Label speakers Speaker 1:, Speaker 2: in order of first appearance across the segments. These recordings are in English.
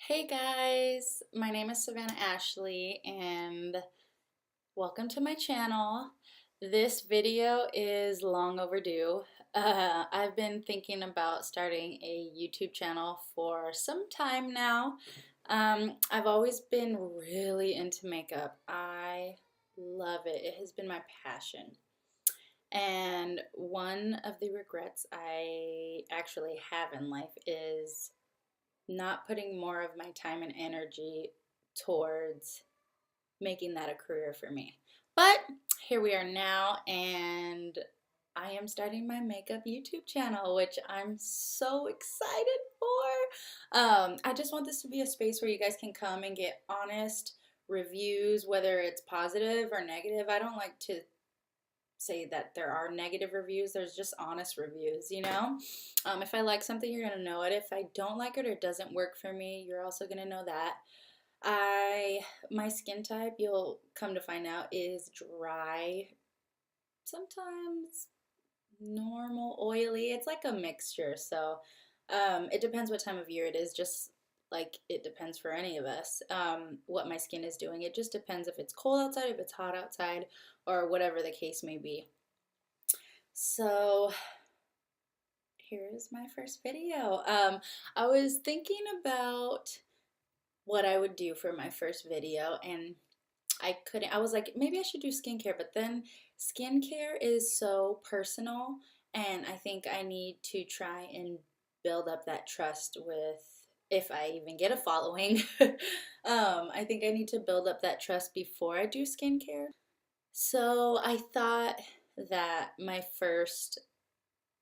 Speaker 1: Hey guys, my name is Savannah Ashley and welcome to my channel. This video is long overdue. I've been thinking about starting a YouTube channel for some time now. I've always been really into makeup. I love it. It has been my passion. And one of the regrets I actually have in life is not putting more of my time and energy towards making that a career for me. But here we are now, and I am starting my makeup YouTube channel, which I'm so excited for. I just want this to be a space where you guys can come and get honest reviews, whether it's positive or negative. I don't like to say that there are negative reviews. There's just honest reviews, you know? If I like something, you're going to know it. If I don't like it or it doesn't work for me, you're also going to know that. My skin type, you'll come to find out, is dry, sometimes normal, oily. It's like a mixture. So it depends what time of year it is, just like it depends for any of us, what my skin is doing. It just depends if it's cold outside, if it's hot outside, or whatever the case may be. So here's my first video. I was thinking about what I would do for my first video, and I was like, maybe I should do skincare, but then skincare is so personal, and I think I need to try and build up that trust with, if I even get a following. I think I need to build up that trust before I do skincare. So I thought that my first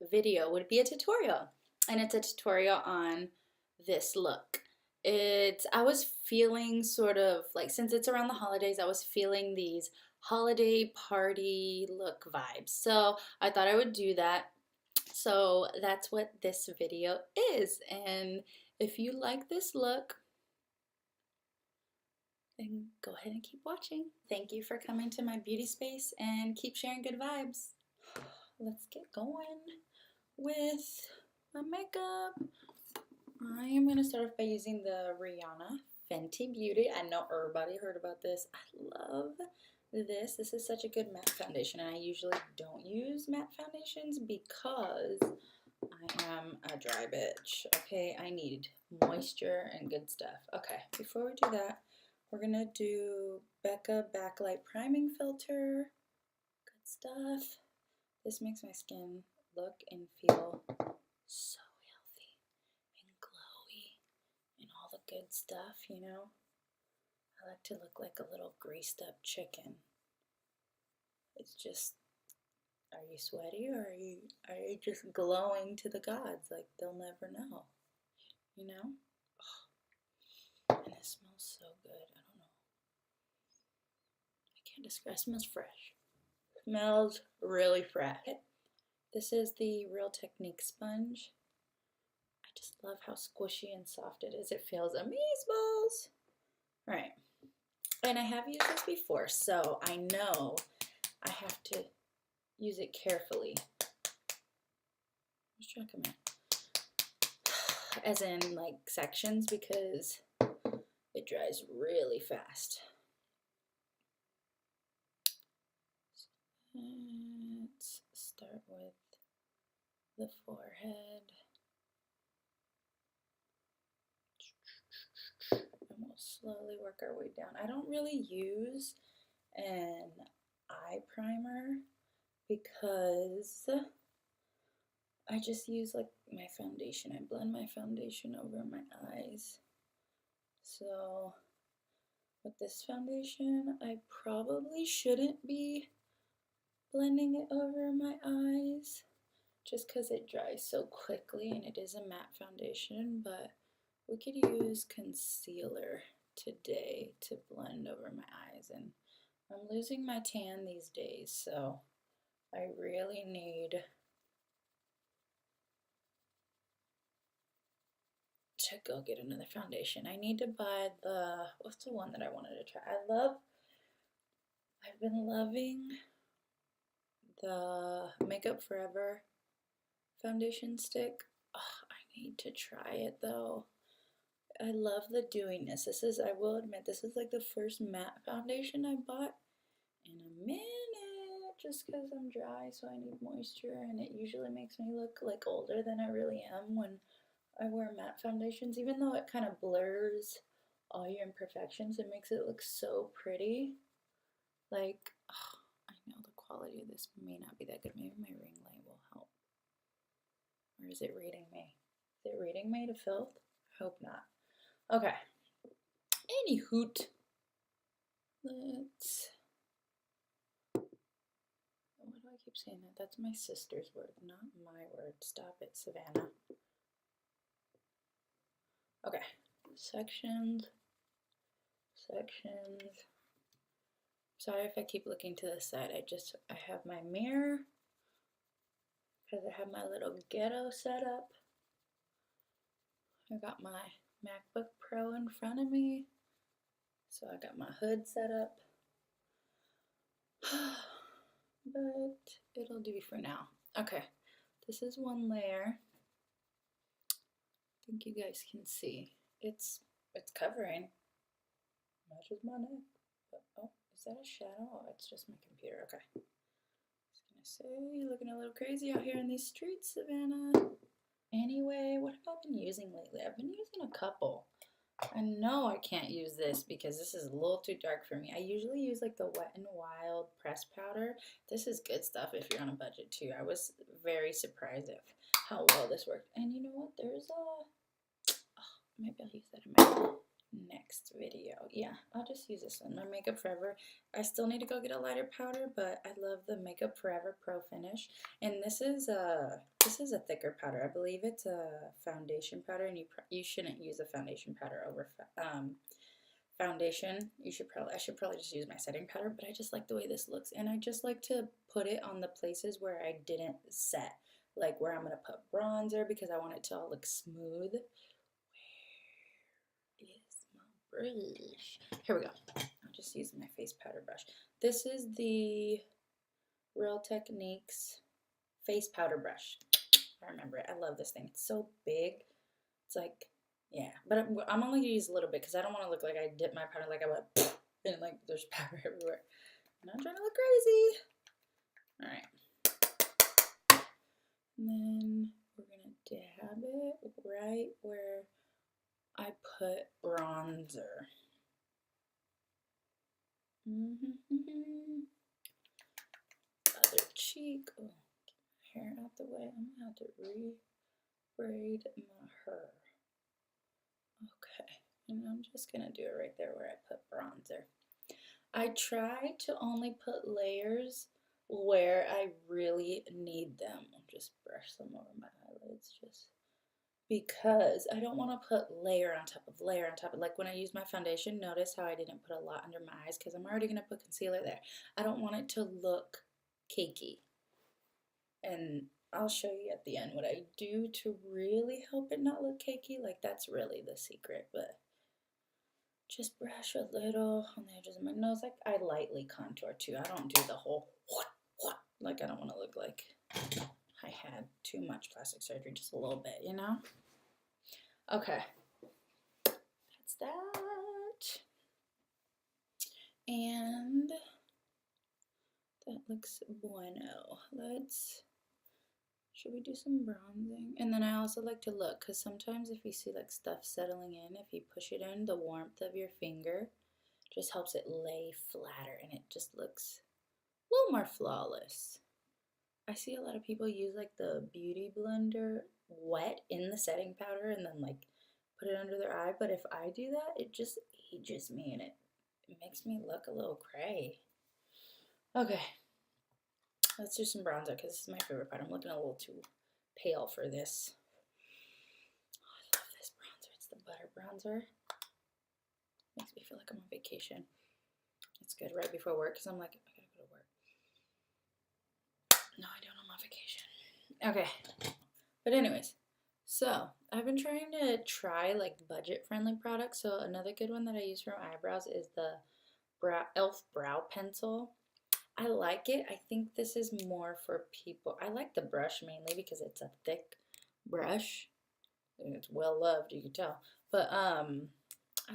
Speaker 1: video would be a tutorial, and it's a tutorial on this look. I was feeling sort of like, since it's around the holidays, I was feeling these holiday party look vibes. So I thought I would do that. So that's what this video is. And if you like this look, then go ahead and keep watching. Thank you for coming to my beauty space and keep sharing good vibes. Let's get going with my makeup. I am going to start off by using the Rihanna Fenty Beauty. I know everybody heard about this. I love this. This is such a good matte foundation, and I usually don't use matte foundations because I am a dry bitch. Okay, I need moisture and good stuff. Okay, before we do that, we're going to do Becca Backlight Priming Filter. Good stuff. This makes my skin look and feel so healthy and glowy and all the good stuff, you know? I like to look like a little greased up chicken. It's just, are you sweaty or are you just glowing to the gods? Like, they'll never know, you know? Oh, and it smells so good. I don't know. I can't describe. It smells fresh. It smells really fresh. This is the Real Technique sponge. I just love how squishy and soft it is. It feels amazeballs. All right. And I have used this before, so I know I have to use it carefully. Let's try come out. As in like sections, because it dries really fast. Let's start with the forehead. And we'll slowly work our way down. I don't really use an eye primer because I just use like my foundation. I blend my foundation over my eyes. So with this foundation, I probably shouldn't be blending it over my eyes just because it dries so quickly and it is a matte foundation, but we could use concealer today to blend over my eyes, and I'm losing my tan these days, so I really need to go get another foundation. I need to buy what's the one that I wanted to try? I've been loving the Makeup Forever foundation stick. Oh, I need to try it though. I love the dewiness. This is, I will admit, this is like the first matte foundation I bought in a minute, just because I'm dry, so I need moisture, and it usually makes me look like older than I really am when I wear matte foundations. Even though it kind of blurs all your imperfections, it makes it look so pretty. Like, oh, I know the quality of this may not be that good. Maybe my ring light will help. Or is it reading me? Is it reading me to filth? I hope not. Okay. Any hoot. Let's. Why do I keep saying that? That's my sister's word, not my word. Stop it, Savannah. Okay. Sections. Sorry if I keep looking to the side. I have my mirror because I have my little ghetto set up. I got my MacBook Pro in front of me. So I got my hood set up. But it'll do for now. Okay, this is one layer. I think you guys can see. It's covering. Matches my neck. But, oh, is that a shadow? Oh, it's just my computer. Okay. I was gonna say, you're looking a little crazy out here in these streets, Savannah. Anyway, what have I been using lately? I've been using a couple. I know I can't use this because this is a little too dark for me. I usually use like the Wet n Wild pressed powder. This is good stuff if you're on a budget too. I was very surprised at how well this worked. And you know what? There's maybe I'll use that in my next video. Yeah, I'll just use this one. My Makeup Forever. I still need to go get a lighter powder, but I love the Makeup Forever Pro Finish. And this is a thicker powder. I believe it's a foundation powder, and you shouldn't use a foundation powder over foundation. I should probably just use my setting powder, but I just like the way this looks, and I just like to put it on the places where I didn't set, like where I'm gonna put bronzer because I want it to all look smooth. Brush. Here we go. I'll just use my face powder brush. This is the Real Techniques face powder brush. I remember it. I love this thing. It's so big. It's like, yeah. But I'm only going to use a little bit because I don't want to look like I dip my powder like I went and like there's powder everywhere. I'm not trying to look crazy. All right. And then we're going to dab it right where I put bronzer. Other cheek. Oh, get my hair out the way. I'm gonna have to re-braid my hair. Okay, and I'm just gonna do it right there where I put bronzer. I try to only put layers where I really need them. I'll just brush them over my eyelids just because I don't want to put layer on top of layer on top of, like when I use my foundation, notice how I didn't put a lot under my eyes because I'm already going to put concealer there. I don't want it to look cakey. And I'll show you at the end what I do to really help it not look cakey. Like that's really the secret, but just brush a little on the edges of my nose. Like I lightly contour too. I don't do the whole like I don't want to look like I had too much plastic surgery, just a little bit, you know? Okay. That's that. And that looks bueno. Should we do some bronzing? And then I also like to look, because sometimes if you see like stuff settling in, if you push it in, the warmth of your finger just helps it lay flatter and it just looks a little more flawless. I see a lot of people use like the Beauty Blender wet in the setting powder and then like put it under their eye. But if I do that, it just ages me and it makes me look a little cray. Okay, let's do some bronzer because this is my favorite part. I'm looking a little too pale for this. Oh, I love this bronzer. It's the butter bronzer. Makes me feel like I'm on vacation. It's good right before work because I'm like, I gotta go to work. No, I don't. I'm on vacation. Okay. But anyways, so I've been trying to try like budget-friendly products. So another good one that I use for my eyebrows is the e.l.f. Brow Pencil. I like it. I think this is more for people. I like the brush mainly because it's a thick brush. It's well loved, you can tell. But I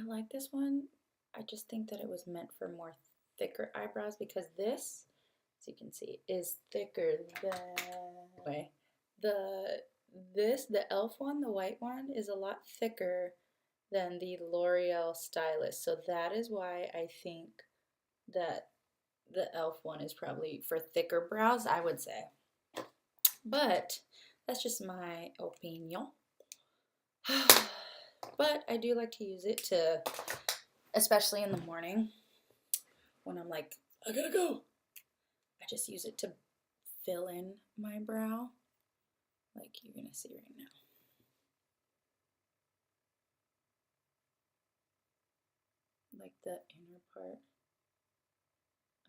Speaker 1: like this one. I just think that it was meant for more thicker eyebrows because this, as you can see, is thicker than the e.l.f. one, the white one, is a lot thicker than the L'Oreal Stylist. So that is why I think that the e.l.f. one is probably for thicker brows, I would say. But that's just my opinion. But I do like to use it to, especially in the morning when I'm like, I gotta go. I just use it to fill in my brow, like you're gonna see right now. Like the inner part.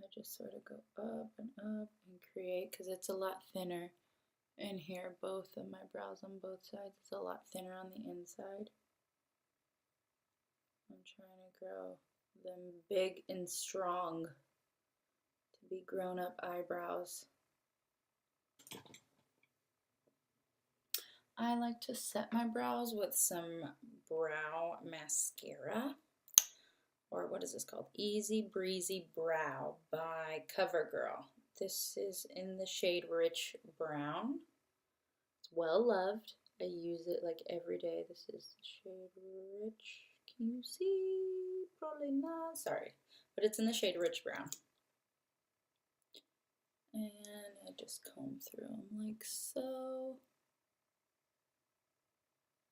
Speaker 1: I just sort of go up and create, because it's a lot thinner in here. Both of my brows on both sides, it's a lot thinner on the inside. I'm trying to grow them big and strong to be grown-up eyebrows. I like to set my brows with some brow mascara, or what is this called? Easy Breezy Brow by CoverGirl. This is in the shade Rich Brown. It's well loved. I use it like every day. This is the shade Rich. Can you see? Probably not. Sorry. But it's in the shade Rich Brown. And I just comb through them like so.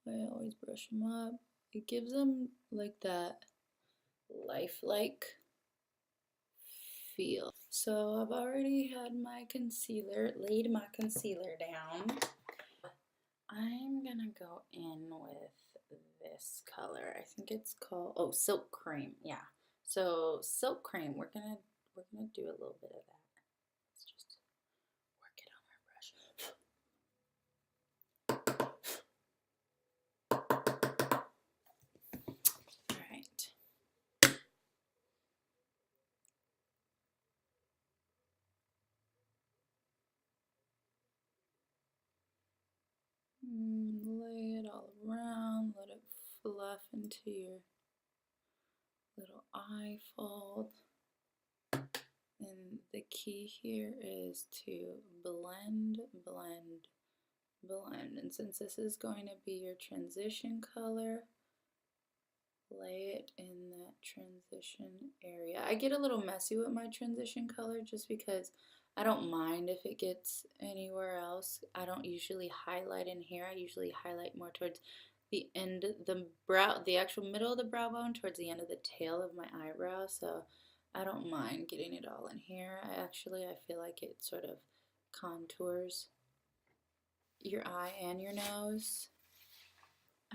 Speaker 1: I always brush them up. It gives them like that lifelike feel. So I've already had my concealer, laid my concealer down. I'm gonna go in with this color. I think it's called, oh, Silk Cream. Yeah. So Silk Cream, we're gonna do a little bit of that. Let's just work it on our brush. All right. Lay it all around, let it fluff into your little eye fold. And the key here is to blend, blend, blend. And since this is going to be your transition color, lay it in that transition area. I get a little messy with my transition color just because I don't mind if it gets anywhere else. I don't usually highlight in here. I usually highlight more towards the end, the actual middle of the brow bone, towards the end of the tail of my eyebrow. So I don't mind getting it all in here. I feel like it sort of contours your eye and your nose.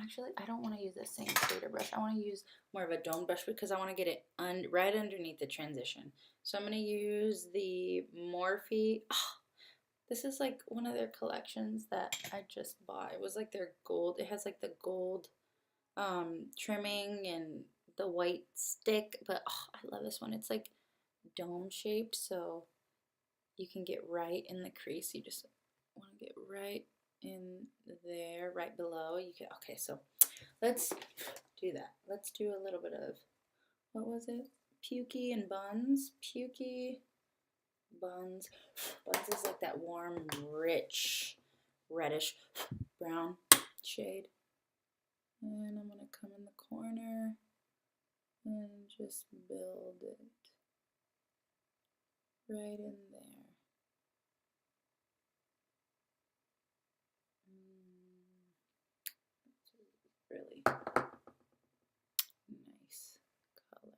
Speaker 1: Actually, I don't want to use the same shader brush. I want to use more of a dome brush because I want to get it right underneath the transition. So I'm going to use the Morphe. Oh, this is like one of their collections that I just bought. It was like their gold. It has like the gold trimming and the white stick. But oh, I love this one. It's like dome shaped, so you can get right in the crease. You just want to get right in there, right below. You can, okay, so let's do that. Let's do a little bit of, what was it? Pukey and Buns. Pukey, Buns. Buns is like that warm, rich, reddish brown shade. And I'm gonna come in the corner and just build it right in there. Really nice color.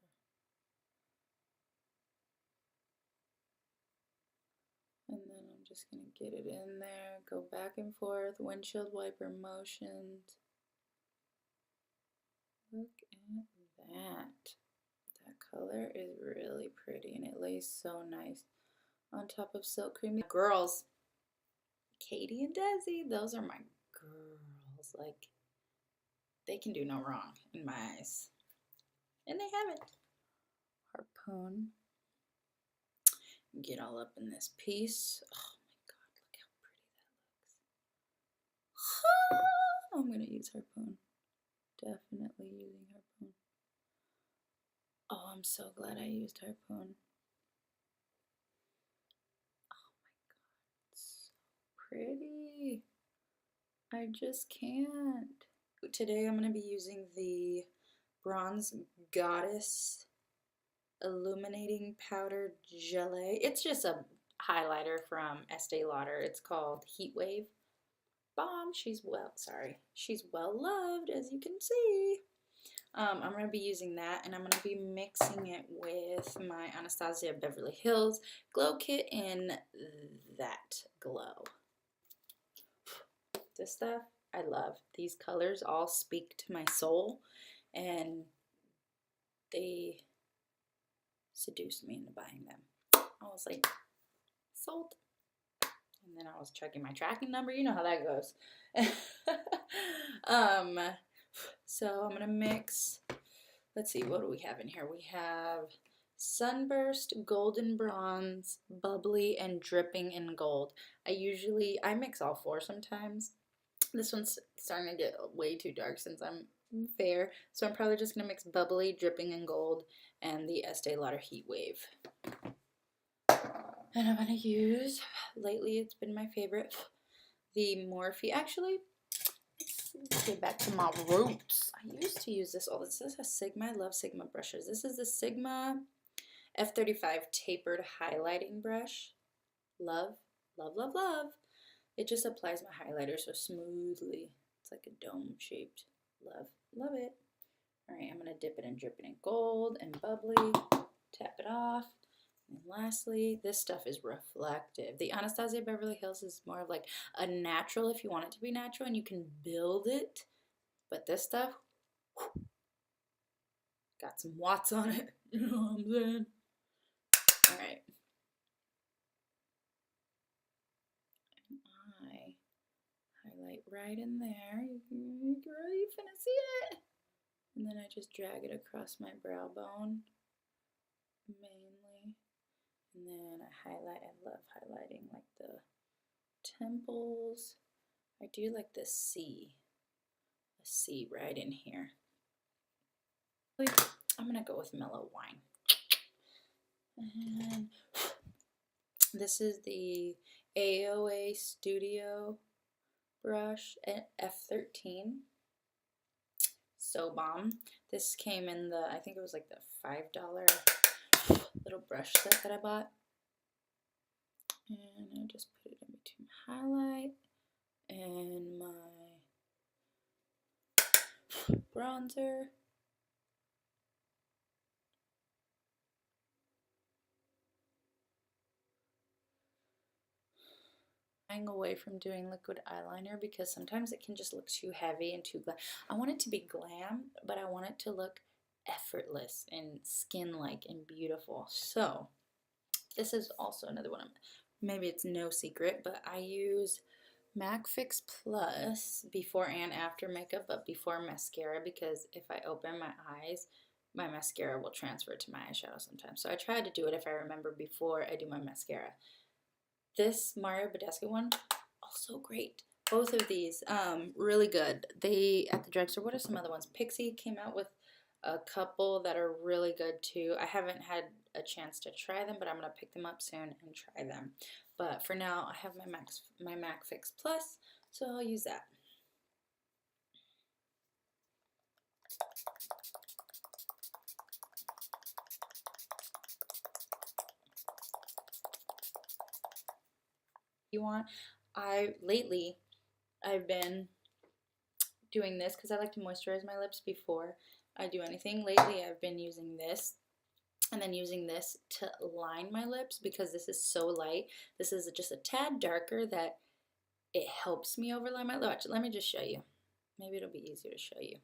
Speaker 1: And then I'm just going to get it in there, go back and forth, windshield wiper motions. Look at that. That color is really pretty and it lays so nice on top of Silk Cream. Girls, Katie and Desi, those are my girls. Like, they can do no wrong in my eyes. And they haven't. Harpoon. Get all up in this piece. Oh my god, look how pretty that looks. I'm gonna use Harpoon. Definitely using Harpoon. Oh, I'm so glad I used Harpoon. Oh my god, it's so pretty. I just can't. Today I'm gonna be using the Bronze Goddess Illuminating Powder Gelée. It's just a highlighter from Estee Lauder. It's called Heat Wave. Bomb. She's well loved, as you can see. I'm going to be using that, and I'm going to be mixing it with my Anastasia Beverly Hills Glow Kit in That Glow. This stuff I love. These colors all speak to my soul, and they seduced me into buying them. I was like, sold. And then I was checking my tracking number. You know how that goes. So I'm gonna mix. Let's see, what do we have in here? We have Sunburst, Golden Bronze, Bubbly, and Dripping in Gold. I mix all four sometimes. This one's starting to get way too dark since I'm fair, so I'm probably just gonna mix Bubbly, Dripping in Gold, and the Estee Lauder Heat Wave. And I'm gonna use, lately it's been my favorite, the Morphe. Actually, let's get back to my roots. I used to use this all. This is a Sigma. I love Sigma brushes. This is the Sigma F35 tapered highlighting brush. Love, love, love, love. It just applies my highlighter so smoothly. It's like a dome shaped. Love, love it. All right, I'm gonna dip it and drip it in gold and bubbly. Tap it off. And lastly, this stuff is reflective. The Anastasia Beverly Hills is more of like a natural if you want it to be natural and you can build it. But this stuff, whew, got some watts on it. You know what I'm saying? All right. And I highlight right in there. Girl, you finna see it. And then I just drag it across my brow bone, mainly. And then I highlight. I love highlighting like the temples. I do like the C right in here. I'm gonna go with Mellow Wine. And this is the AOA Studio brush at F13. So bomb. This came in the, I think it was like the $5 little brush set that I bought. And I just put it in between my highlight and my bronzer. Away from doing liquid eyeliner because sometimes it can just look too heavy and too glam. I want it to be glam, but I want it to look effortless and skin-like and beautiful. So this is also another one. Maybe it's no secret, but I use MAC Fix Plus before and after makeup, but before mascara, because if I open my eyes, my mascara will transfer to my eyeshadow sometimes. So I try to do it if I remember before I do my mascara. This Mario Badescu one, also great. Both of these, really good. They, at the drugstore, what are some other ones? Pixie came out with a couple that are really good too. I haven't had a chance to try them, but I'm going to pick them up soon and try them. But for now, I have my MAC Fix Plus, so I'll use that. Lately I've been doing this because I like to moisturize my lips before I do anything. Lately I've been using this and then using this to line my lips because this is so light. This is just a tad darker that it helps me overline my lips. Let me just show you. Maybe it'll be easier to show you.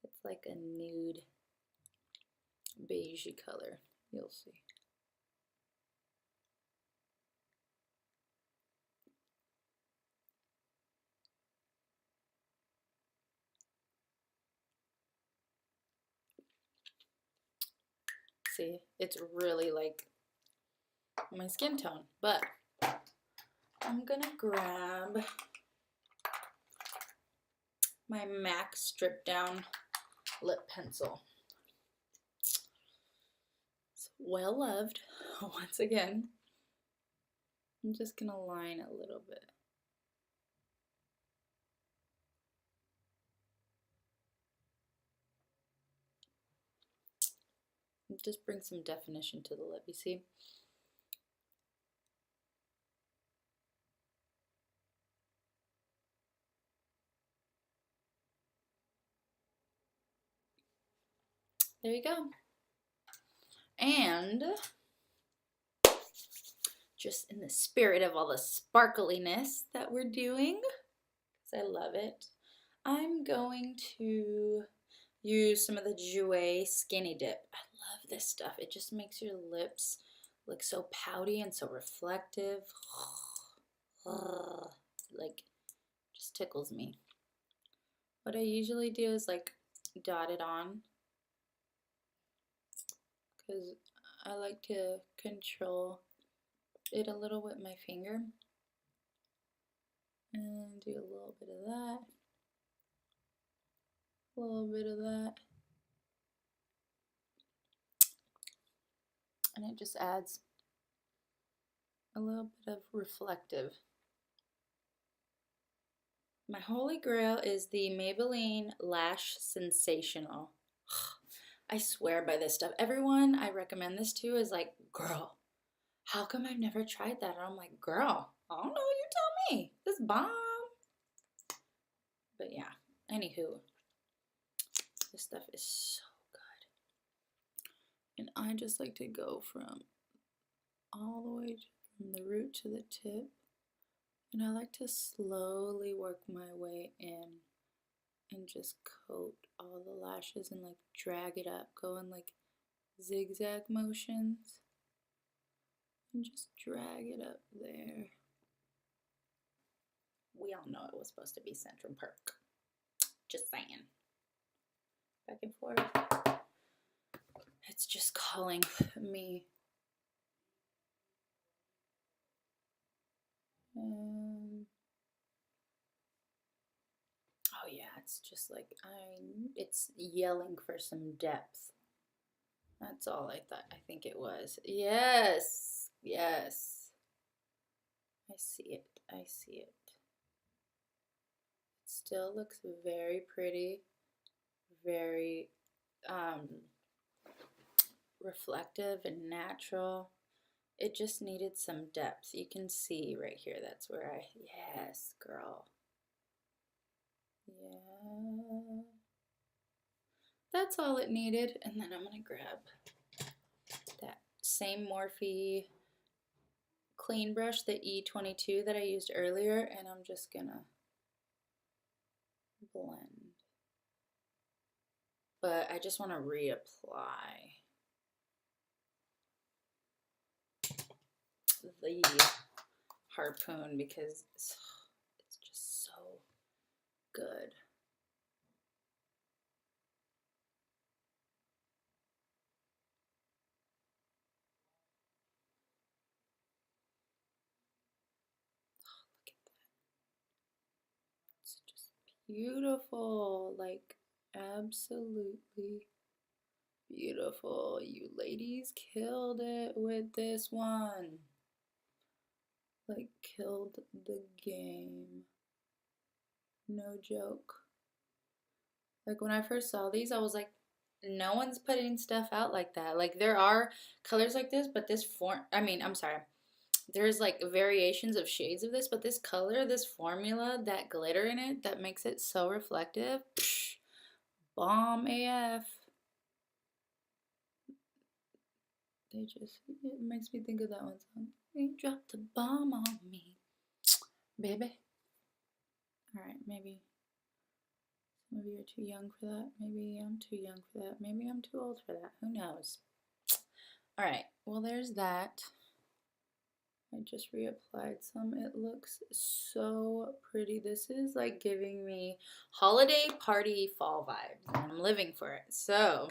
Speaker 1: It's like a nude beigey color. You'll see. See, it's really like my skin tone, but I'm gonna grab my MAC Strip Down lip pencil. It's well loved, once again. I'm just gonna line a little bit. Just bring some definition to the lip, you see? There you go. And just in the spirit of all the sparkliness that we're doing, because I love it, I'm going to use some of the Jouer Skinny Dip. I love this stuff. It just makes your lips look so pouty and so reflective. Like, just tickles me. What I usually do is like dot it on, because I like to control it a little with my finger. And do a little bit of that. A little bit of that. And it just adds a little bit of reflective. My holy grail is the Maybelline Lash Sensational. I swear by this stuff. Everyone I recommend this to is like, girl, how come I've never tried that? And I'm like, girl, I don't know, you tell me. This bomb. But yeah, anywho, this stuff is so good. And I just like to go from all the way from the root to the tip. And I like to slowly work my way in and just coat all the lashes and like drag it up, go in like zigzag motions and just drag it up there. We all know it was supposed to be Central Perk. Just saying. Back and forth. It's just calling me. Oh yeah, it's just like it's yelling for some depth. That's all I think it was. Yes, yes. I see it. I see it. It still looks very pretty, very reflective and natural. It just needed some depth. You can see right here, that's where yes, girl. Yeah. That's all it needed. And then I'm going to grab that same Morphe clean brush, the E22 that I used earlier, and I'm just going to blend. But I just want to reapply the Harpoon because it's just so good. It's just beautiful, like absolutely beautiful. You ladies killed it with this one. Like, killed the game. No joke. Like, when I first saw these, I was like, no one's putting stuff out like that. Like, there are colors like this, but this I'm sorry. There's like variations of shades of this, but this color, this formula, that glitter in it, that makes it so reflective. Psh, bomb AF. It makes me think of that one song. They dropped a bomb on me, baby. Alright, maybe some of you are too young for that. Maybe I'm too young for that. Maybe I'm too old for that. Who knows? Alright, well, there's that. I just reapplied some. It looks so pretty. This is like giving me holiday party fall vibes. I'm living for it. So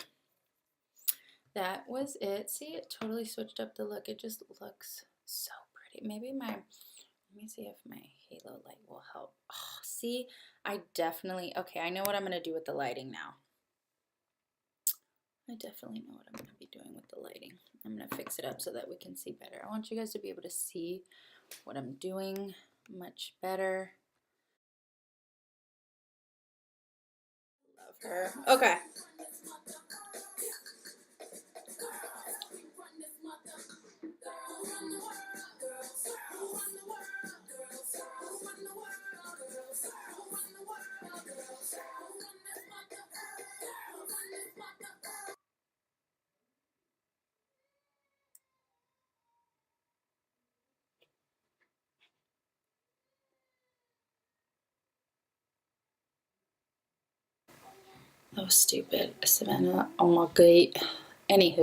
Speaker 1: that was it. See, it totally switched up the look. It just looks so pretty. Maybe my, let me see if my halo light will help. Oh, see, I definitely, okay, I know what I'm going to do with the lighting now. I definitely know what I'm going to be doing with the lighting. I'm going to fix it up so that we can see better. I want you guys to be able to see what I'm doing much better. Love her. Okay. That was stupid. Savannah, oh my god. Anywho.